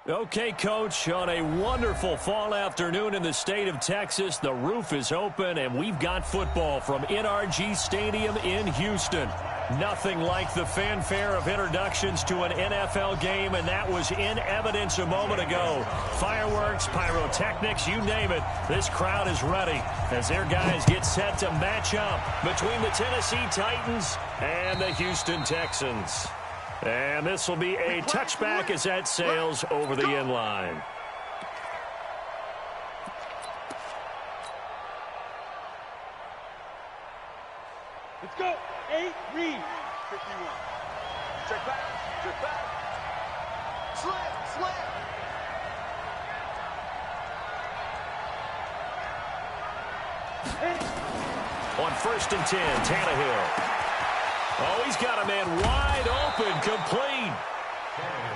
Okay, Coach, on a wonderful fall afternoon in the state of Texas, the roof is open, and we've got football from NRG Stadium in Houston. Nothing like the fanfare of introductions to an NFL game, and that was in evidence a moment ago. Fireworks, pyrotechnics, you name it. This crowd is ready as their guys get set to match up between the Tennessee Titans and the Houston Texans. And this will be a touchback as that sails over the end line. Let's go. 8, read. 51. Check back. Check back. Slant. Slant. On 1st and 10, Tannehill. Oh, he's got a man wide open, complete.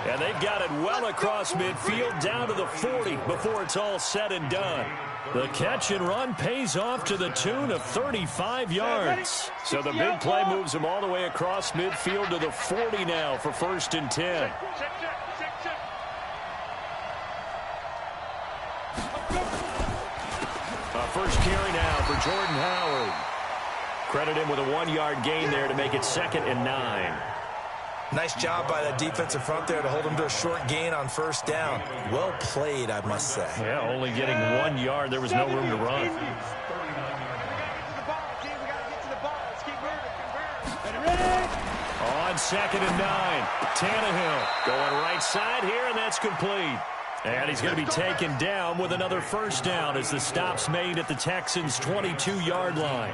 And they've got it well across midfield down to the 40 before it's all said and done. The catch and run pays off to the tune of 35 yards. So the big play moves him all the way across midfield to the 40 now for 1st and 10. First carry now for Jordan Howard. Credit him with a 1-yard gain there to make it 2nd and 9. Nice job by that defensive front there to hold him to a short gain on 1st down. Well played, I must say. Yeah, only getting 1 yard. There was no room to run. On 2nd and 9, Tannehill going right side here, and that's complete. And he's going to be taken down with another 1st down as the stop's made at the Texans' 22-yard line.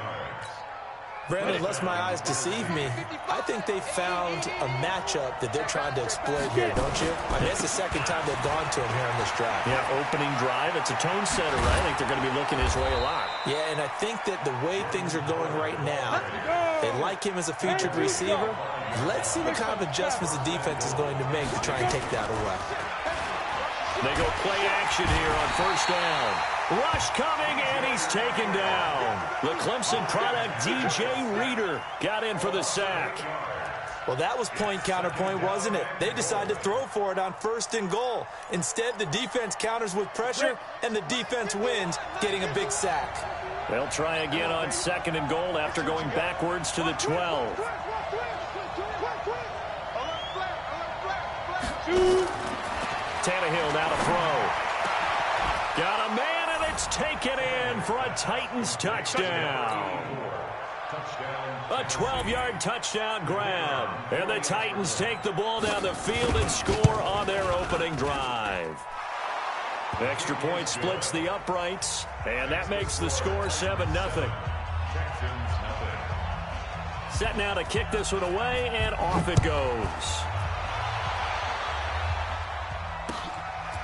Brandon, unless my eyes deceive me, I think they found a matchup that they're trying to exploit here, don't you? I mean, it's the 2nd time they've gone to him here on this drive. Yeah, opening drive. It's a tone setter, right? I think they're going to be looking his way a lot. Yeah, and I think that the way things are going right now, they like him as a featured receiver. Let's see what kind of adjustments the defense is going to make to try and take that away. They go play action here on 1st down. Rush coming, and he's taken down. The Clemson product, DJ Reader, got in for the sack. Well, that was point counterpoint, wasn't it? They decided to throw for it on 1st and goal. Instead, the defense counters with pressure, and the defense wins, getting a big sack. They'll try again on 2nd and goal after going backwards to the 12. Tannehill now to throw. Got a man, and it's taken in for a Titans touchdown. A 12-yard touchdown grab. And the Titans take the ball down the field and score on their opening drive. Extra point splits the uprights, and that makes the score 7-0. Set now to kick this one away, and off it goes.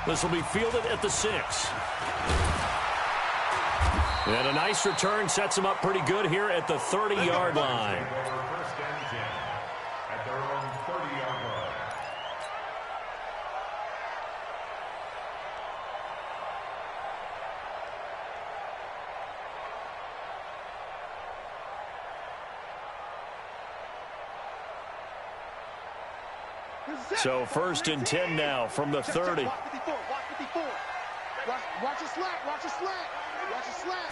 This will be fielded at the 6. And a nice return sets him up pretty good here at the 30-yard line. So 1st and 10 now from the 30. Watch a slant, watch a slant, watch a slant.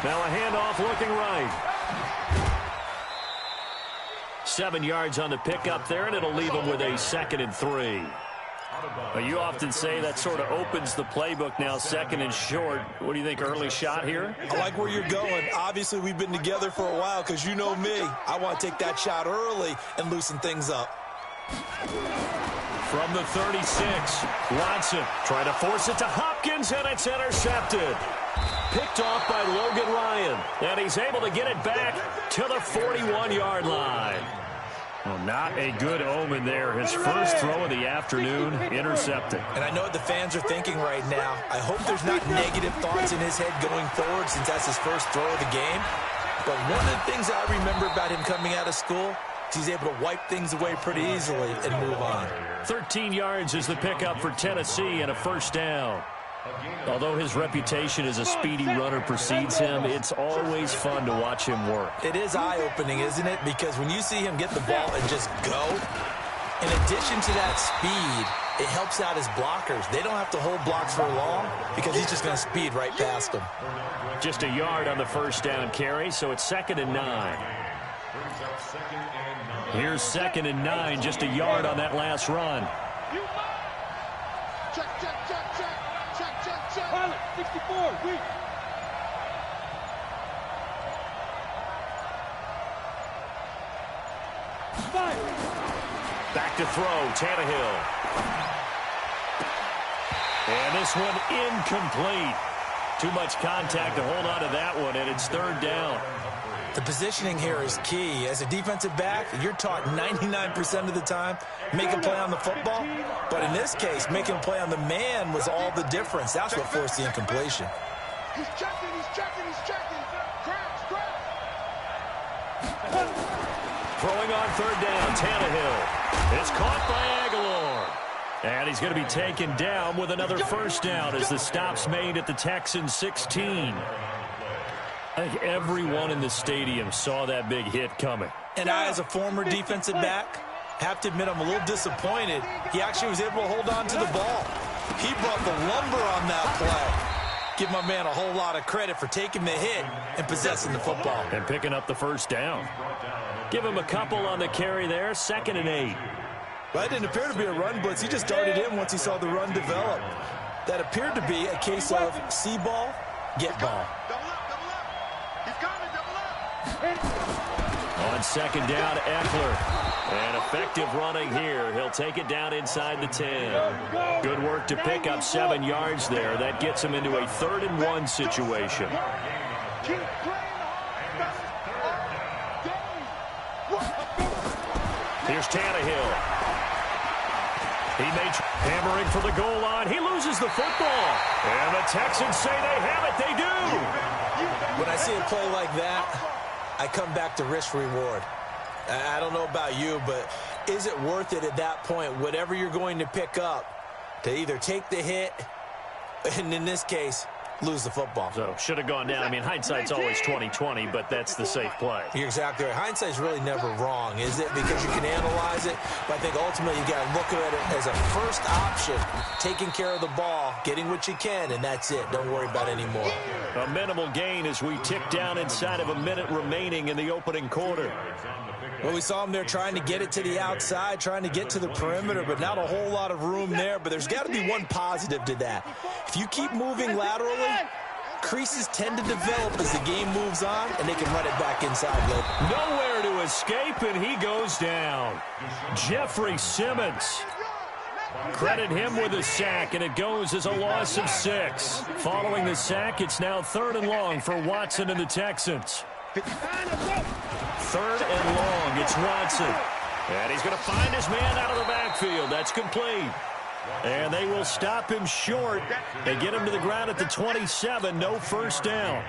Now a handoff looking right. 7 yards on the pickup there, and it'll leave him with a 2nd and 3. You often say that sort of opens the playbook now, 2nd and short. What do you think, early shot here? I like where you're going. Obviously, we've been together for a while because you know me. I want to take that shot early and loosen things up. From the 36, Watson trying to force it to Hopkins, and it's intercepted. Picked off by Logan Ryan, and he's able to get it back to the 41-yard line. Well, not a good omen there. His first throw of the afternoon, intercepted. And I know what the fans are thinking right now. I hope there's not negative thoughts in his head going forward since that's his first throw of the game. But one of the things I remember about him coming out of school, he's able to wipe things away pretty easily and move on. 13 yards is the pickup for Tennessee and a 1st down. Although his reputation as a speedy runner precedes him, it's always fun to watch him work. It is eye-opening, isn't it? Because when you see him get the ball and just go, In addition to that speed, it helps out his blockers. They don't have to hold blocks for long because he's just going to speed right past them. Just a yard on the first down carry, so it's 2nd and 9. Here's 2nd and 9, just a yard on that last run. Check, check, check, check, check, check, check. Pilot, 64, weak. Back to throw, Tannehill. And this one incomplete. Too much contact to hold on to that one, and it's 3rd down. The positioning here is key. As a defensive back, you're taught 99% of the time, make a play on the football. But in this case, making a play on the man was all the difference. That's what forced the incompletion. He's checking, he's checking, he's checking. Crash, crash. Throwing on 3rd down, Tannehill. It's caught by Aguilar. And he's going to be taken down with another first down as the stop's made at the Texans' 16. I think everyone in the stadium saw that big hit coming. And I, as a former defensive back, have to admit I'm a little disappointed. He actually was able to hold on to the ball. He brought the lumber on that play. Give my man a whole lot of credit for taking the hit and possessing the football. And picking up the first down. Give him a couple on the carry there, 2nd and 8. Well, it didn't appear to be a run blitz. He just darted in once he saw the run develop. That appeared to be a case of see ball, get ball. Double up, double up. He's coming, double up. On 2nd down, Eckler. And effective running here. He'll take it down inside the 10. Good work to pick up 7 yards there. That gets him into a 3rd and 1 situation. Keep playing hard. Here's Tannehill. He made hammering for the goal line. He loses the football. And the Texans say they have it. They do. When I see a play like that, I come back to risk reward. I don't know about you, but is it worth it at that point, whatever you're going to pick up, to either take the hit, and in this case, lose the football? So, should have gone down. I mean, hindsight's always 20/20, but that's the safe play. You're exactly right. Hindsight's really never wrong, is it? Because you can analyze it, but I think ultimately you got to look at it as a first option, taking care of the ball, getting what you can, and that's it. Don't worry about any more. A minimal gain as we tick down inside of a minute remaining in the opening quarter. Well, we saw him there trying to get it to the outside, trying to get to the perimeter, but not a whole lot of room there. But there's got to be one positive to that. If you keep moving laterally, creases tend to develop as the game moves on, and they can run it back inside later. Nowhere to escape, and he goes down. Jetrozay7's. Credit him with a sack, and it goes as a loss of 6. Following the sack, it's now 3rd and long for Watson and the Texans. 3rd and long, it's Watson. And he's going to find his man out of the backfield. That's complete. And they will stop him short. They get him to the ground at the 27. No first down.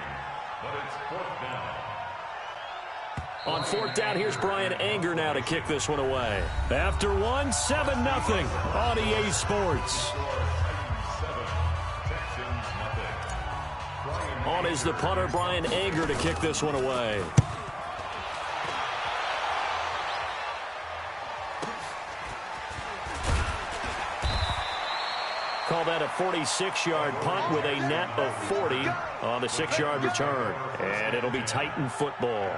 On 4th down, here's Brian Anger now to kick this one away. After one, 7-0 on EA Sports. On is the punter, Brian Anger, to kick this one away. Call that a 46-yard punt with a net of 40 on the 6-yard return. And it'll be Titan football.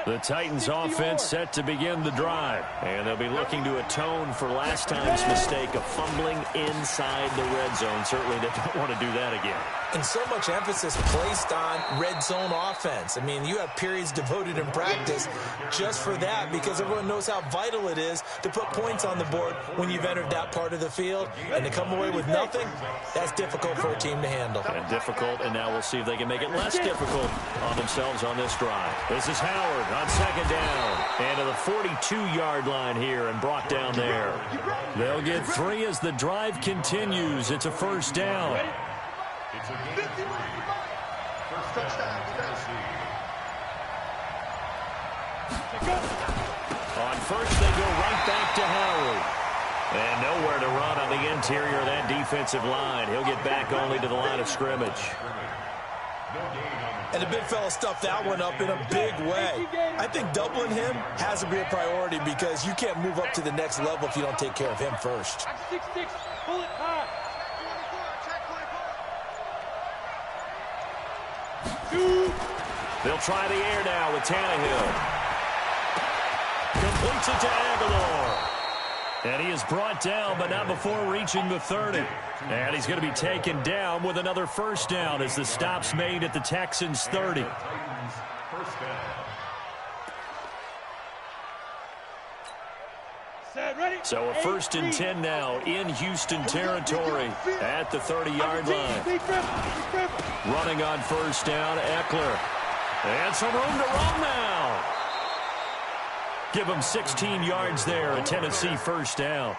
The Titans offense set to begin the drive. And they'll be looking to atone for last time's mistake of fumbling inside the red zone. Certainly they don't want to do that again. And so much emphasis placed on red zone offense. I mean, you have periods devoted in practice just for that because everyone knows how vital it is to put points on the board when you've entered that part of the field. And to come away with nothing, that's difficult for a team to handle. And difficult, and now we'll see if they can make it less difficult on themselves on this drive. This is Howard on 2nd down. And to the 42-yard line here and brought down there. They'll get 3 as the drive continues. It's a first down. On first, they go right back to Howard. And nowhere to run on the interior of that defensive line. He'll get back only to the line of scrimmage. And the big fella stuffed that one up in a big way. I think doubling him has to be a priority because you can't move up to the next level if you don't take care of him first. Pull it high. They'll try the air now with Tannehill. Completes it to Aguilar. And he is brought down, but not before reaching the 30. And he's going to be taken down with another first down as the stop's made at the Texans' 30. So a 1st and 10 now in Houston territory at the 30-yard line. Running on first down, Eckler. And some room to run now. Give him 16 yards there, a Tennessee first down.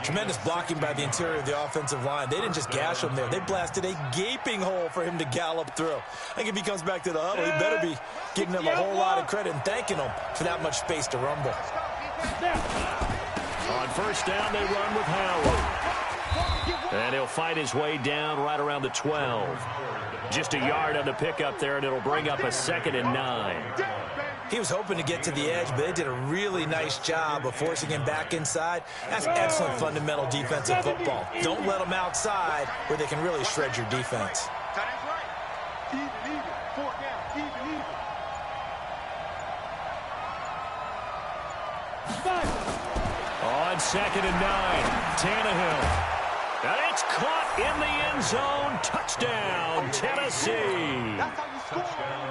Tremendous blocking by the interior of the offensive line. They didn't just gash him there. They blasted a gaping hole for him to gallop through. I think if he comes back to the huddle, he better be giving them a whole lot of credit and thanking them for that much space to rumble. On first down, they run with Howard. And he'll fight his way down right around the 12. Just a yard on the pickup there, and it'll bring up a 2nd and 9. He was hoping to get to the edge, but they did a really nice job of forcing him back inside. That's excellent fundamental defensive football. Don't let them outside where they can really shred your defense. On 2nd and 9, Tannehill. And it's caught in the end zone. Touchdown, Tennessee.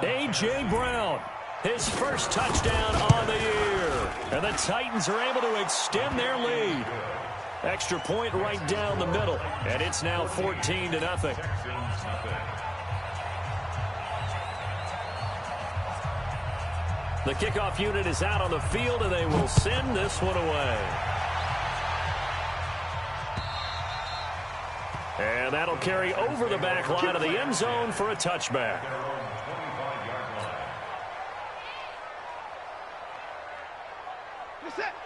A.J. Brown, his first touchdown on the year. And the Titans are able to extend their lead. Extra point right down the middle. And it's now 14-0. The kickoff unit is out on the field, and they will send this one away. And that'll carry over the back line of the end zone for a touchback.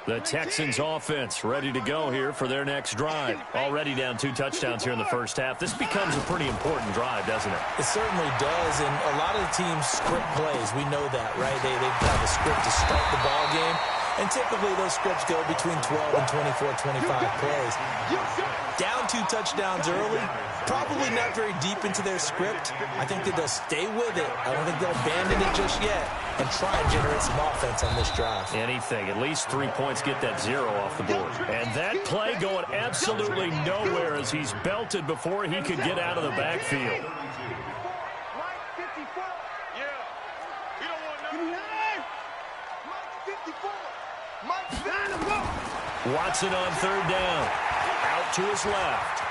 The Texans offense ready to go here for their next drive. Already down 2 touchdowns here in the first half. This becomes a pretty important drive, doesn't it? It certainly does, and a lot of the teams script plays. We know that, right? They have a script to start the ball game, and typically those scripts go between 12 and 24, 25 plays. Down 2 touchdowns early, probably not very deep into their script. I think that they'll stay with it. I don't think they'll abandon it just yet and try and generate some offense on this drive. Anything. At least 3 points, get that 0 off the board. And that play going absolutely nowhere as he's belted before he could get out of the backfield. Watson on 3rd down. Out to his left.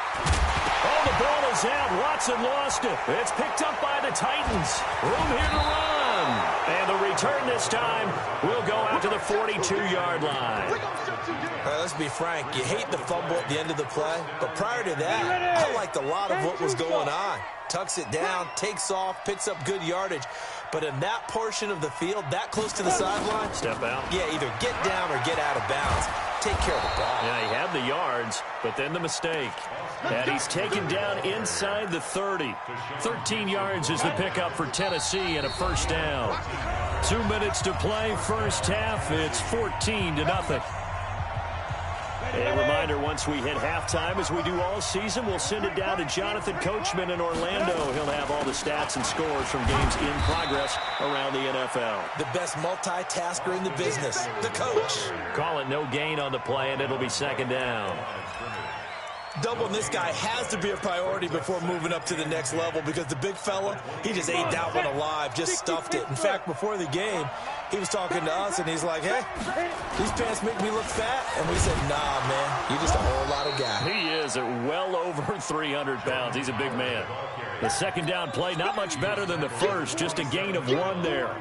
Oh, the ball is out. Watson lost it. It's picked up by the Titans. Room here to run. And the return this time will go out to the 42-yard line. Let's be frank. You hate the fumble at the end of the play. But prior to that, I liked a lot of what was going on. Tucks it down, takes off, picks up good yardage. But in that portion of the field, that close to the sideline, step out. Yeah, either get down or get out of bounds. Take care of the ball. Yeah, he had the yards, but then the mistake. And he's taken down inside the 30. 13 yards is the pickup for Tennessee and a first down. 2 minutes to play, first half. It's 14-0. A reminder, once we hit halftime, as we do all season, we'll send it down to Jonathan Coachman in Orlando. He'll have all the stats and scores from games in progress around the NFL. The best multitasker in the business, the coach. Call it no gain on the play, and it'll be 2nd down. Doubling this guy has to be a priority before moving up to the next level because the big fella, he just ate that one alive, just stuffed it. In fact, before the game, he was talking to us, and he's like, hey, these pants make me look fat. And we said, nah, man, you're just a whole lot of guy. He is at well over 300 pounds. He's a big man. The 2nd down play, not much better than the first, just a gain of 1 there.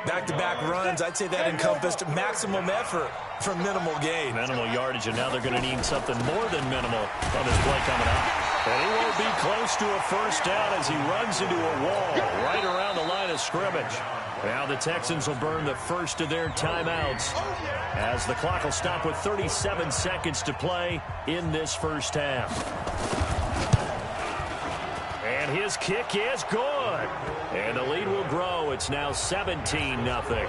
Back-to-back runs, I'd say that encompassed maximum effort for minimal gain. Minimal yardage, and now they're going to need something more than minimal on this play coming up. And he won't be close to a first down as he runs into a wall right around the line of scrimmage. Now the Texans will burn the first of their timeouts as the clock will stop with 37 seconds to play in this first half. And his kick is good. And the lead will grow. It's now 17-0.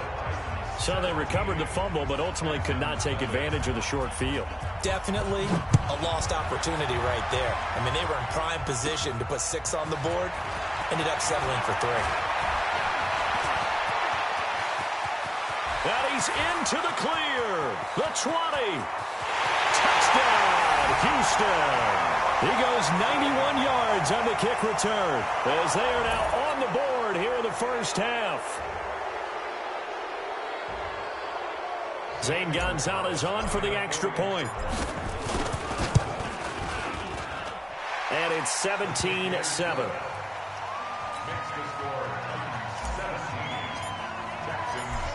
So they recovered the fumble, but ultimately could not take advantage of the short field. Definitely a lost opportunity right there. I mean, they were in prime position to put 6 on the board. Ended up settling for 3. And he's into the clear. The 20. Touchdown, Houston. He goes 91 yards on the kick return as they are now on the board here in the first half. Zane Gonzalez on for the extra point. And it's 17-7.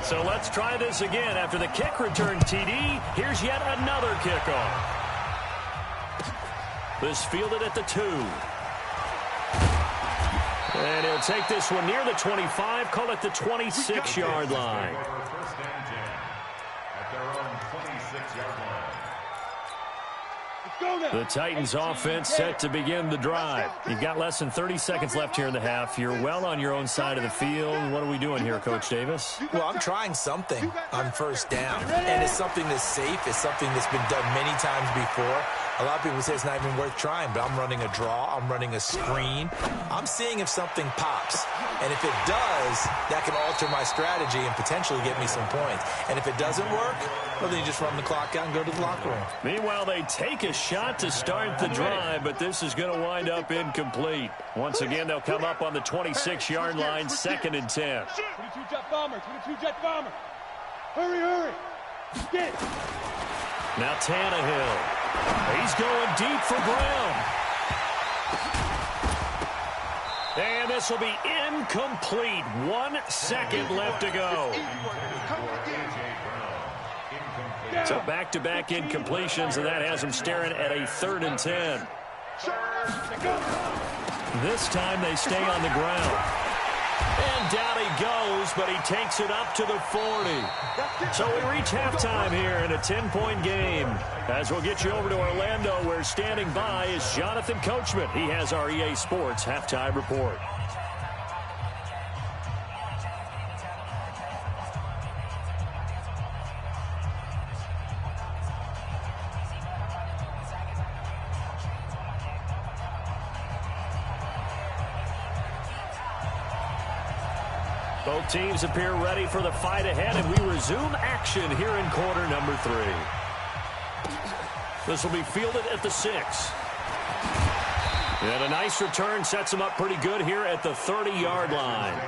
So let's try this again. After the kick return TD, here's yet another kickoff. This fielded at the 2. And he'll take this one near the 25, call it the 26-yard line. The Titans offense set to begin the drive. You've got less than 30 seconds left here in the half. You're well on your own side of the field. What are we doing here, Coach Davis? Well, I'm trying something on first down. And it's something that's safe. It's something that's been done many times before. A lot of people say it's not even worth trying, but I'm running a draw. I'm running a screen. I'm seeing if something pops. And if it does, that can alter my strategy and potentially get me some points. And if it doesn't work, well, then you just run the clock out and go to the locker room. Meanwhile, they take a shot to start the drive, but this is going to wind up incomplete. Once again, they'll come up on the 26-yard line, 2nd and 10. 22 jet bomber, 22 jet bomber. Hurry, hurry. Get it. Now Tannehill. He's going deep for Brown. And this will be incomplete. 1 second left to go. So back-to-back incompletions, and that has him staring at a 3rd and 10. This time they stay on the ground. And down he goes, but he takes it up to the 40. So we reach halftime here in a 10-point game. As we'll get you over to Orlando, where standing by is Jonathan Coachman. He has our EA Sports halftime report. Both teams appear ready for the fight ahead, and we resume action here in quarter number 3. This will be fielded at the 6. And a nice return sets them up pretty good here at the 30-yard line.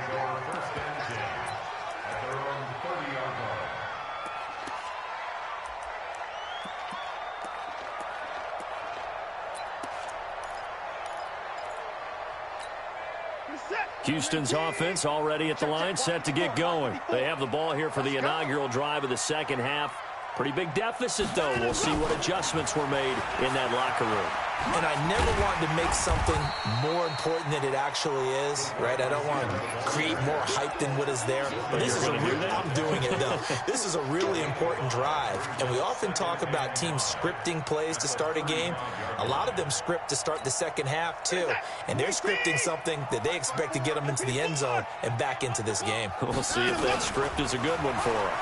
Houston's offense already at the line, set to get going. They have the ball here for the inaugural drive of the second half. Pretty big deficit, though. We'll see what adjustments were made in that locker room. And I never want to make something more important than it actually is, right? I don't want to create more hype than what is there. But this is a I'm doing it, though. This is a really important drive. And we often talk about teams scripting plays to start a game. A lot of them script to start the second half, too. And they're scripting something that they expect to get them into the end zone and back into this game. We'll see if that script is a good one for them.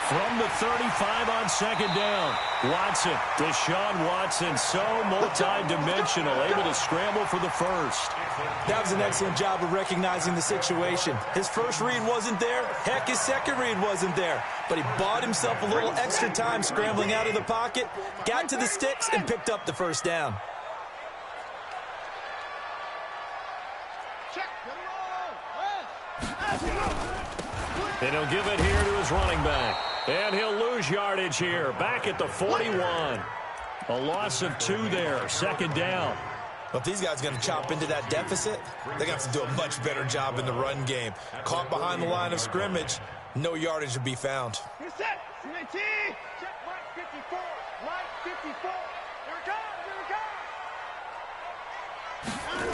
From the 35 on second down, Watson, Deshaun Watson, so multi-dimensional, able to scramble for the first. That was an excellent job of recognizing the situation. His first read wasn't there. Heck, his second read wasn't there. But he bought himself a little extra time scrambling out of the pocket, got to the sticks, and picked up the first down. And he'll give it here to his running back. And he'll lose yardage here. Back at the 41. A loss of 2 there. Second down. Well, if these guys are going to chop into that deficit, they're going to have to do a much better job in the run game. Caught behind the line of scrimmage, no yardage to be found. You're set. CAT. Check right 54. Right 54. Here it comes. Here it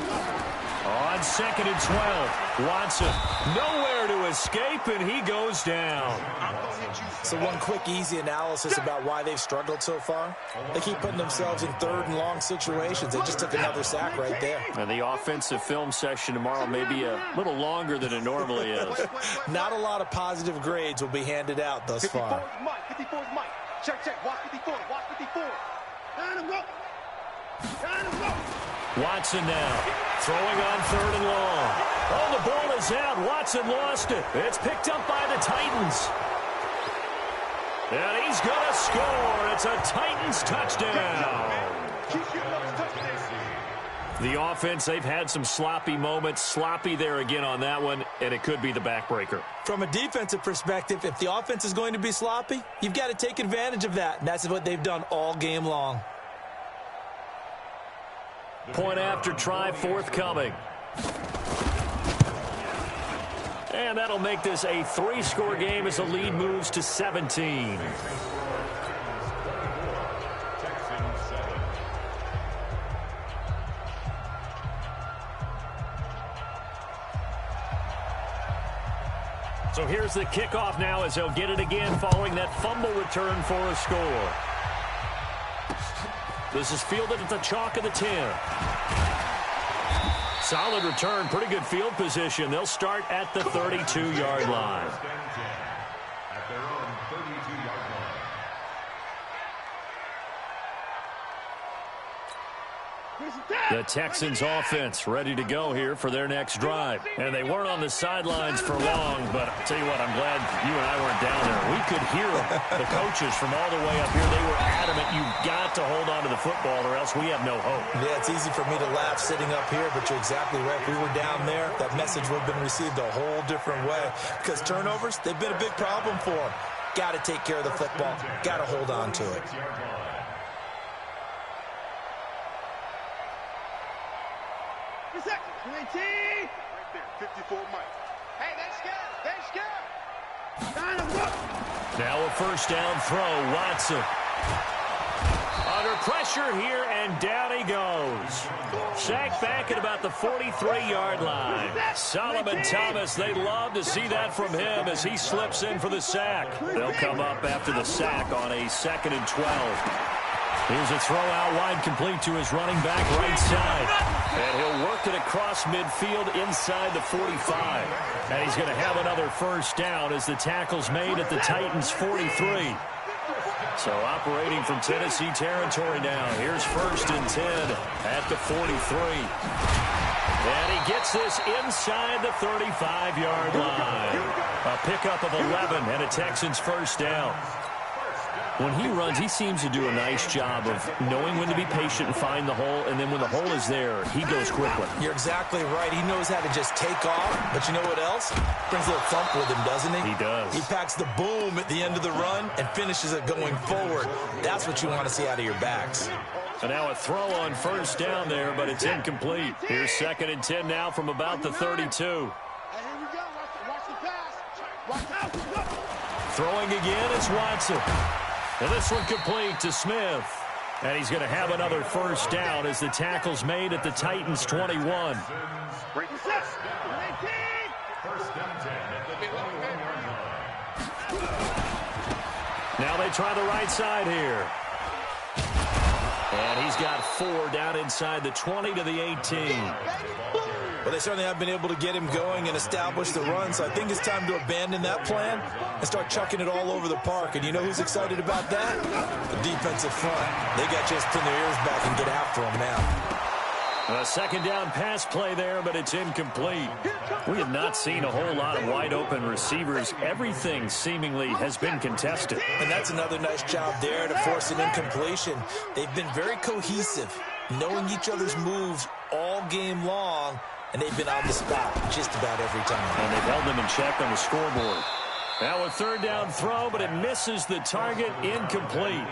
comes. On 2nd and 12, Watson nowhere to escape, and he goes down. So one quick, easy analysis about why they've struggled so far. They keep putting themselves in 3rd and long situations. They just took another sack right there. And the offensive film session tomorrow may be a little longer than it normally is. Not a lot of positive grades will be handed out thus far. 54's Mike. Check. Watch 54. Watch 54. Line him up. Watson now throwing on 3rd and long. Oh, the ball is out. Watson lost it. It's picked up by the Titans. And he's going to score. It's a Titans touchdown. The offense, they've had some sloppy moments. Sloppy there again on that one, and it could be the backbreaker. From a defensive perspective, if the offense is going to be sloppy, you've got to take advantage of that. And that's what they've done all game long. Point after try forthcoming. And that'll make this a 3-score game as the lead moves to 17. So here's the kickoff now as they'll get it again following that fumble return for a score. This is fielded at the chalk of the 10. Solid return, pretty good field position. They'll start at the 32-yard line. At their own 32-yard line. The Texans offense ready to go here for their next drive. And they weren't on the sidelines for long, but I'll tell you what, I'm glad you and I weren't down there. We could hear them, the coaches from all the way up here. They were adamant, you've got to hold on to the football or else we have no hope. Yeah, it's easy for me to laugh sitting up here, but you're exactly right. If we were down there, that message would have been received a whole different way. Because turnovers, they've been a big problem for them. Got to take care of the football. Got to hold on to it. 54 Mike. Hey, they're scared. Now a first down throw, Watson. Under pressure here, and down he goes. Sacked back at about the 43-yard line. Solomon Thomas, they love to see that from him as he slips in for the sack. They'll come up after the sack on a 2nd and 12. Here's a throw out wide, complete to his running back right side. And he'll work it across midfield inside the 45. And he's going to have another first down as the tackle's made at the Titans' 43. So operating from Tennessee territory now. Here's 1st and 10 at the 43. And he gets this inside the 35-yard line. A pickup of 11 and a Texans first down. When he runs, he seems to do a nice job of knowing when to be patient and find the hole, and then when the hole is there, he goes quickly. You're exactly right. He knows how to just take off, but you know what else? Brings a little thump with him, doesn't he? He does. He packs the boom at the end of the run and finishes it going forward. That's what you want to see out of your backs. So now a throw on first down there, but it's incomplete. Here's 2nd and 10 now from about the 32. Hey, here we go. Watch the pass. Throwing again, it's Watson. And this one complete to Smith. And he's going to have another first down as the tackle's made at the Titans' 21. Now they try the right side here. And he's got 4 down inside the 20 to the 18. Well, they certainly have been able to get him going and establish the run, so I think it's time to abandon that plan and start chucking it all over the park. And you know who's excited about that? The defensive front. They got just pin their ears back and get after him now. A 2nd down pass play there, but it's incomplete. We have not seen a whole lot of wide-open receivers. Everything seemingly has been contested. And that's another nice job there to force an incompletion. They've been very cohesive, knowing each other's moves all game long, and they've been on the spot just about every time. And they've held them in check on the scoreboard. Now a 3rd down throw, but it misses the target, incomplete.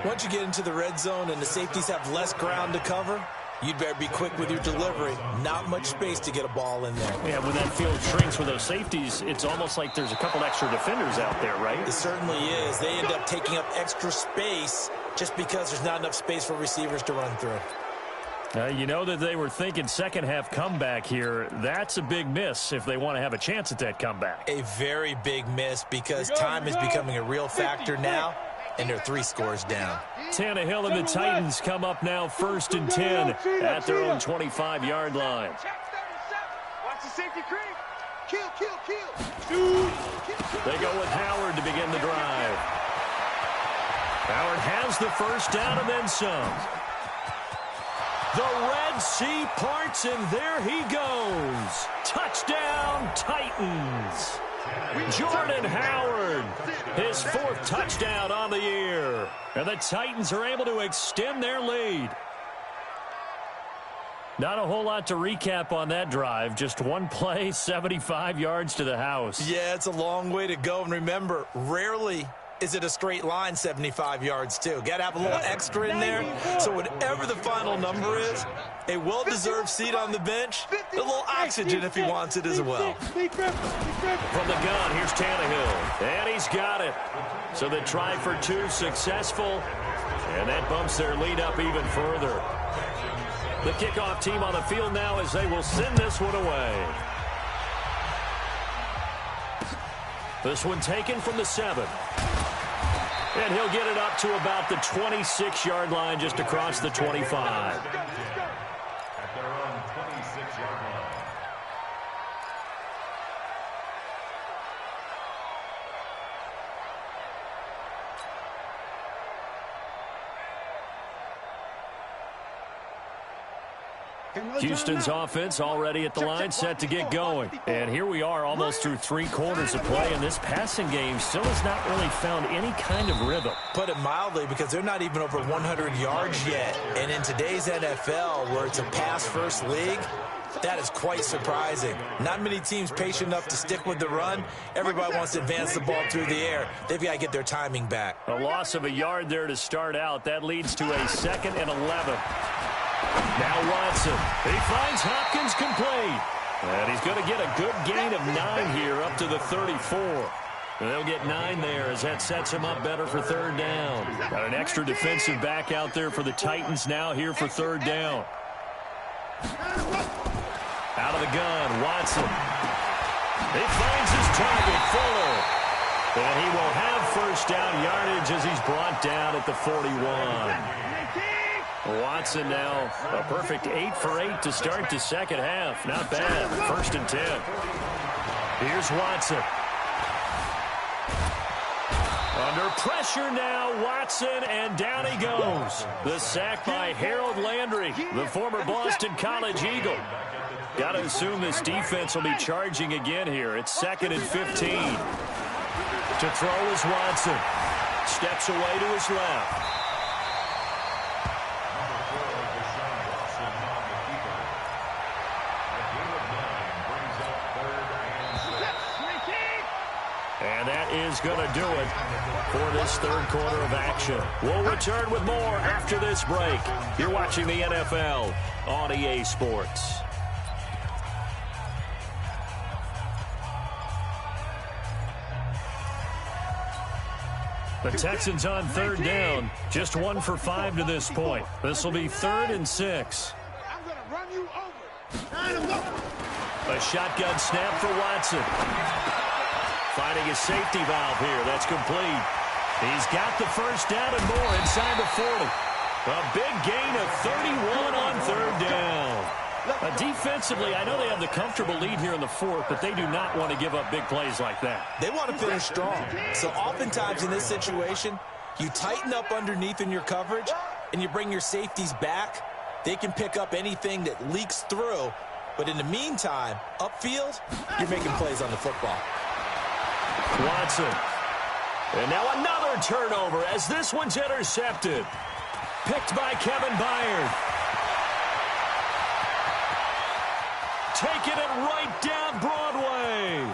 Once you get into the red zone and the safeties have less ground to cover, you'd better be quick with your delivery. Not much space to get a ball in there. Yeah, when that field shrinks with those safeties, it's almost like there's a couple extra defenders out there, right? It certainly is. They end up taking up extra space just because there's not enough space for receivers to run through. You know that they were thinking second-half comeback here. That's a big miss if they want to have a chance at that comeback. A very big miss because time is becoming a real factor now, and they're 3 scores down. Tannehill and the Titans come up now 1st and 10 at their own 25-yard line. Watch the safety creep. Kill. They go with Howard to begin the drive. Howard has the first down and then some. The Red Sea parts, and there he goes. Touchdown, Titans. Jordan Howard, his 4th touchdown on the year. And the Titans are able to extend their lead. Not a whole lot to recap on that drive. Just one play, 75 yards to the house. Yeah, it's a long way to go. And remember, rarely is it a straight line 75 yards, too. Got to have a little extra in there. So whatever the final number is, a well-deserved seat on the bench, a little oxygen if he wants it as well. From the gun, here's Tannehill. And he's got it. So the try for 2 successful. And that bumps their lead up even further. The kickoff team on the field now as they will send this one away. This one taken from the 7. And he'll get it up to about the 26-yard line, just across the 25. At their own 26-yard line. Houston's offense already at the line, set to get going. And here we are almost through 3 quarters of play, and this passing game still has not really found any kind of rhythm. Put it mildly, because they're not even over 100 yards yet. And in today's NFL, where it's a pass-first league, that is quite surprising. Not many teams patient enough to stick with the run. Everybody wants to advance the ball through the air. They've got to get their timing back. A loss of a yard there to start out. That leads to a 2nd and 11. Now Watson. He finds Hopkins complete. And he's going to get a good gain of 9 here up to the 34. And they'll get 9 there as that sets him up better for 3rd down. Got an extra defensive back out there for the Titans now here for 3rd down. Out of the gun, Watson. He finds his target, Fuller. And he will have 1st down yardage as he's brought down at the 41. Watson now a perfect 8 for 8 to start the 2nd half. Not bad. 1st and 10. Here's Watson. Under pressure now, Watson, and down he goes. The sack by Harold Landry, the former Boston College Eagle. Got to assume this defense will be charging again here. It's 2nd and 15. To throw is Watson. Steps away to his left. And that is going to do it for this 3rd quarter of action. We'll return with more after this break. You're watching the NFL on EA Sports. The Texans on 3rd down. Just 1 for 5 to this point. This will be 3rd and 6. I'm going to run you over. A shotgun snap for Watson. Finding a safety valve here. That's complete. He's got the 1st down and more inside the 40. A big gain of 31 on 3rd down. Defensively, I know they have the comfortable lead here in the 4th, but they do not want to give up big plays like that. They want to finish strong. So oftentimes in this situation, you tighten up underneath in your coverage, and you bring your safeties back. They can pick up anything that leaks through. But in the meantime, upfield, you're making plays on the football. Watson. And now another turnover as this one's intercepted. Picked by Kevin Byard. Taking it right down Broadway.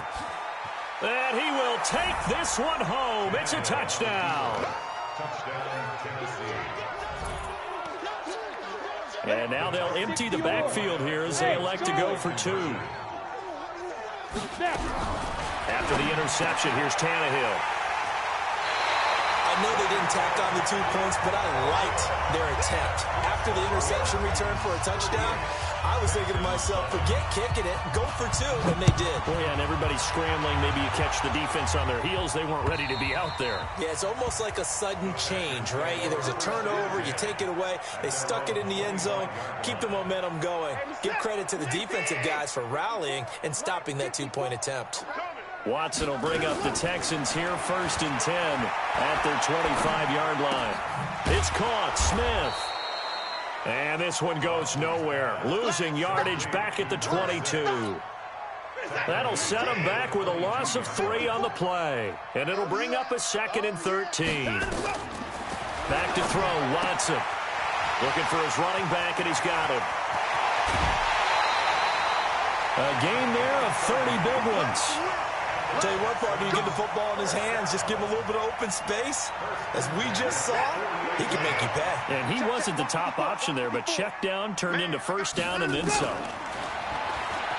And he will take this one home. It's a touchdown. Touchdown, Tennessee. And now they'll empty the backfield here as they elect to go for 2. After the interception, here's Tannehill. know they didn't tack on the 2 points, but I liked their attempt. After the interception return for a touchdown, I was thinking to myself, forget kicking it, go for 2, and they did. Oh, yeah, and everybody's scrambling. Maybe you catch the defense on their heels. They weren't ready to be out there. Yeah, it's almost like a sudden change, right? There's a turnover, you take it away, they stuck it in the end zone, keep the momentum going. Give credit to the defensive guys for rallying and stopping that 2-point attempt. Watson will bring up the Texans here, 1st and 10 at their 25-yard line. It's caught, Smith. And this one goes nowhere. Losing yardage back at the 22. That'll set him back with a loss of 3 on the play. And it'll bring up a 2nd and 13. Back to throw, Watson. Looking for his running back, and he's got him. A gain there of 30 big ones. Tell you what, partner, you get the football in his hands, just give him a little bit of open space. As we just saw, he can make you pay. And he wasn't the top option there, but check down turned into 1st down and then some.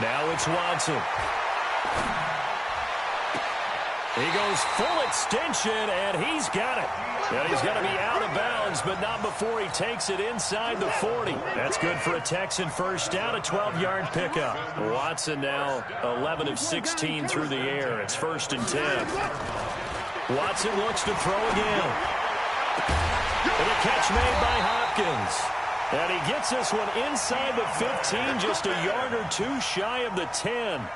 Now it's Watson. He goes full extension, and he's got it. And he's going to be out of bounds, but not before he takes it inside the 40. That's good for a Texan 1st down, a 12-yard pickup. Watson now 11 of 16 through the air. It's 1st and 10. Watson looks to throw again. And a catch made by Hopkins. And he gets this one inside the 15, just a yard or 2 shy of the 10.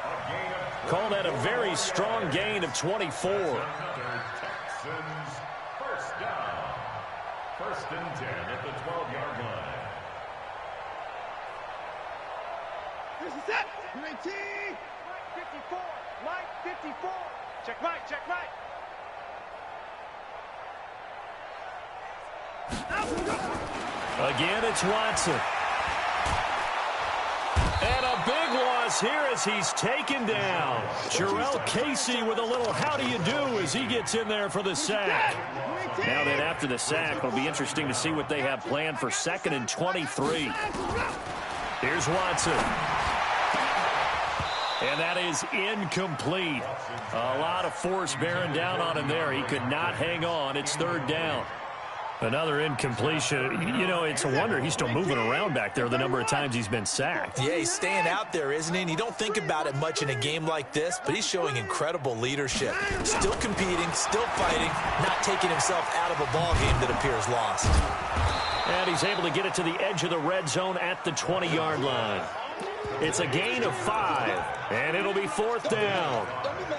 Call that a very strong gain of 24. First down. 1st and 10 at the 12-yard line. This is it. Mike 54. Mike 54. Check Mike. Check Mike. Again, it's Watson. And a big loss here as he's taken down. Jarrell Casey with a little how do you do as he gets in there for the sack. Now then, after the sack, it'll be interesting to see what they have planned for 2nd and 23. Here's Watson. And that is incomplete. A lot of force bearing down on him there. He could not hang on. It's 3rd down. Another incompletion. You know, it's a wonder he's still moving around back there the number of times he's been sacked. Yeah, he's staying out there, isn't he? And you don't think about it much in a game like this, but he's showing incredible leadership. Still competing, still fighting, not taking himself out of a ball game that appears lost. And he's able to get it to the edge of the red zone at the 20-yard line. It's a gain of 5, and it'll be 4th down.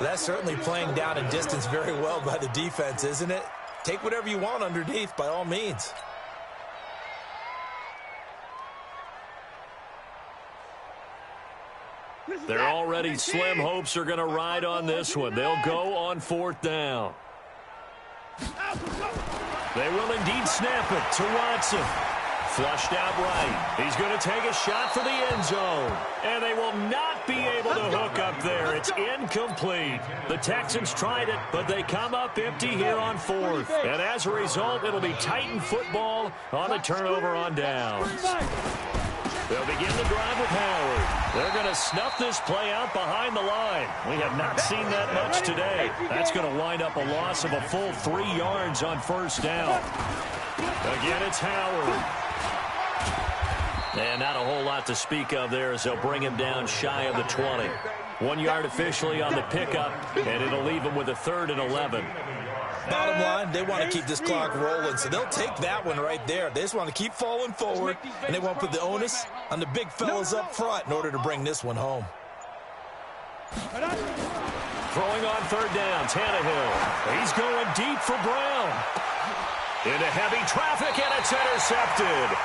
That's certainly playing down and distance very well by the defense, isn't it? Take whatever you want underneath, by all means. They're already slim hopes are going to ride on this one. They'll go on 4th down. They will indeed snap it to Watson. Flushed out right. He's going to take a shot for the end zone. And they will not be able to hook up there. It's incomplete. The Texans tried it, but they come up empty here on 4th. And as a result, it'll be Titan football on a turnover on downs. They'll begin the drive with Howard. They're going to snuff this play out behind the line. We have not seen that much today. That's going to wind up a loss of a full 3 yards on 1st down. Again, it's Howard. And not a whole lot to speak of there as they'll bring him down shy of the 20. 1 yard officially on the pickup, and it'll leave him with a 3rd and 11. Bottom line, they want to keep this clock rolling, so they'll take that one right there. They just want to keep falling forward, and they want to put the onus on the big fellas up front in order to bring this one home. Throwing on 3rd down, Tannehill. He's going deep for Brown. Into heavy traffic, and it's intercepted.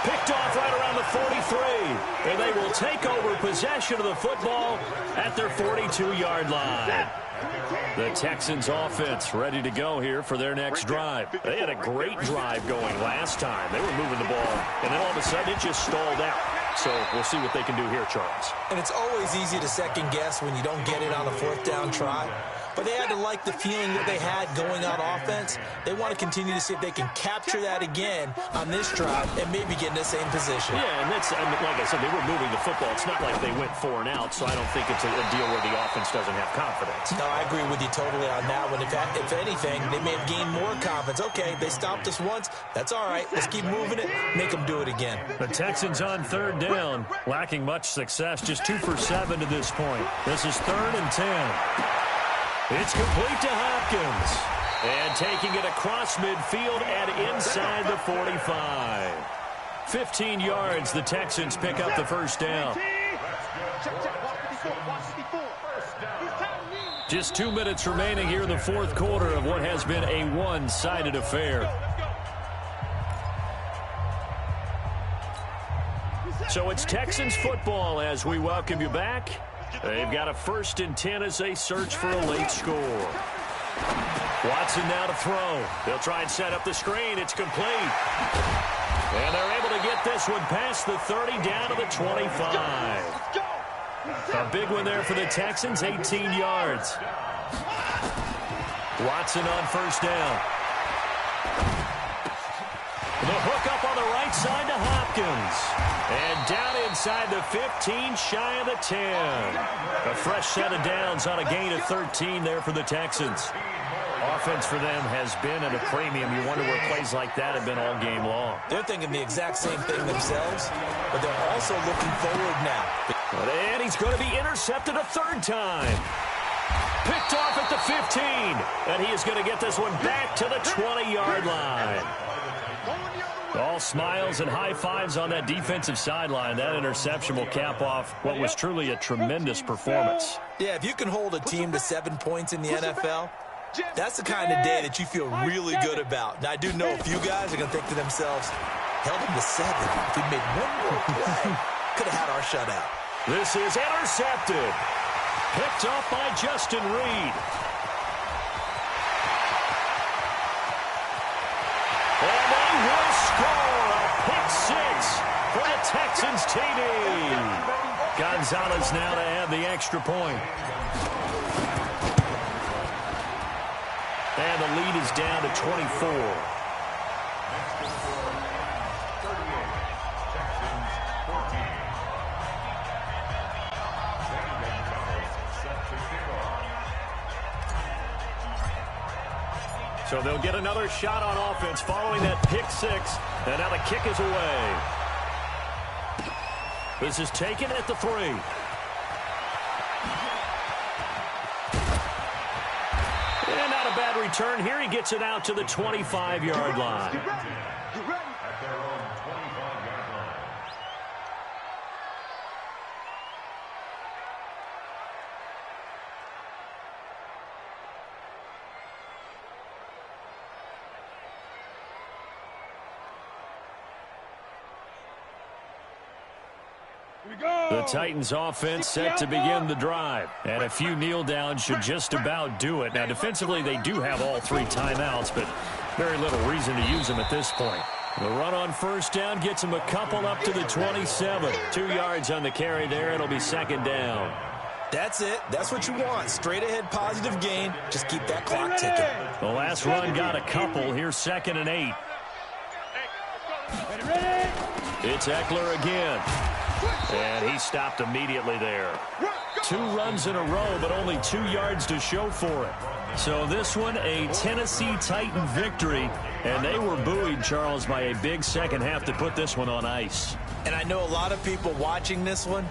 Picked off right around the 43, and they will take over possession of the football at their 42-yard line. The Texans offense ready to go here for their next drive. They had a great drive going last time. They were moving the ball, and then all of a sudden it just stalled out. So we'll see what they can do here, Charles. And it's always easy to second guess when you don't get it on a 4th down try. but they had to like the feeling that they had going on offense. They want to continue to see if they can capture that again on this drive and maybe get in the same position. Yeah, and that's, I mean, like I said, they were moving the football. It's not like they went 4 and out, so I don't think it's a deal where the offense doesn't have confidence. No, I agree with you totally on that one. If anything, they may have gained more confidence. Okay, they stopped us once. That's all right. Let's keep moving it. Make them do it again. The Texans on 3rd down, lacking much success, just 2 for 7 to this point. This is 3rd and 10. It's complete to Hopkins. And taking it across midfield and inside the 45. 15 yards, the Texans pick up the first down. Just 2 minutes remaining here in the 4th quarter of what has been a one-sided affair. So it's Texans football as we welcome you back. They've got a 1st and 10 as they search for a late score. Watson now to throw. They'll try and set up the screen. It's complete. And they're able to get this one past the 30 down to the 25. A big one there for the Texans, 18 yards. Watson on 1st down. The hook up on the right side to Hopkins. And down inside the 15, shy of the 10. A fresh set of downs on a gain of 13 there for the Texans. Offense for them has been at a premium. You wonder where plays like that have been all game long. They're thinking the exact same thing themselves, but they're also looking forward now. And he's going to be intercepted a 3rd time. Picked off at the 15. And he is going to get this one back to the 20-yard line. All smiles and high fives on that defensive sideline. That interception will cap off what was truly a tremendous performance. Yeah, if you can hold a team to 7 points in the NFL, that's the kind of day that you feel really good about. Now, I do know a few guys are going to think to themselves, held them to 7. If we made one more play, could have had our shutout. This is intercepted. Picked off by Justin Reed. And they will score a pick 6 for the Texans TD. Gonzalez now to add the extra point. And the lead is down to 24. So they'll get another shot on offense following that pick 6. And now the kick is away. This is taken at the 3. And not a bad return here. He gets it out to the 25-yard line. At their own 25-yard line. The Titans offense set to begin the drive. And a few kneel downs should just about do it. Now, defensively, they do have all 3 timeouts, but very little reason to use them at this point. The run on 1st down gets them a couple up to the 27. 2 yards on the carry there. It'll be 2nd down. That's it. That's what you want. Straight ahead positive gain. Just keep that clock ticking. The last run got a couple. Here's 2nd and 8. It's Eckler again. And he stopped immediately there. 2 runs in a row, but only 2 yards to show for it. So this one, a Tennessee Titan victory. And they were buoyed, Charles, by a big second half to put this one on ice. And I know a lot of people watching this one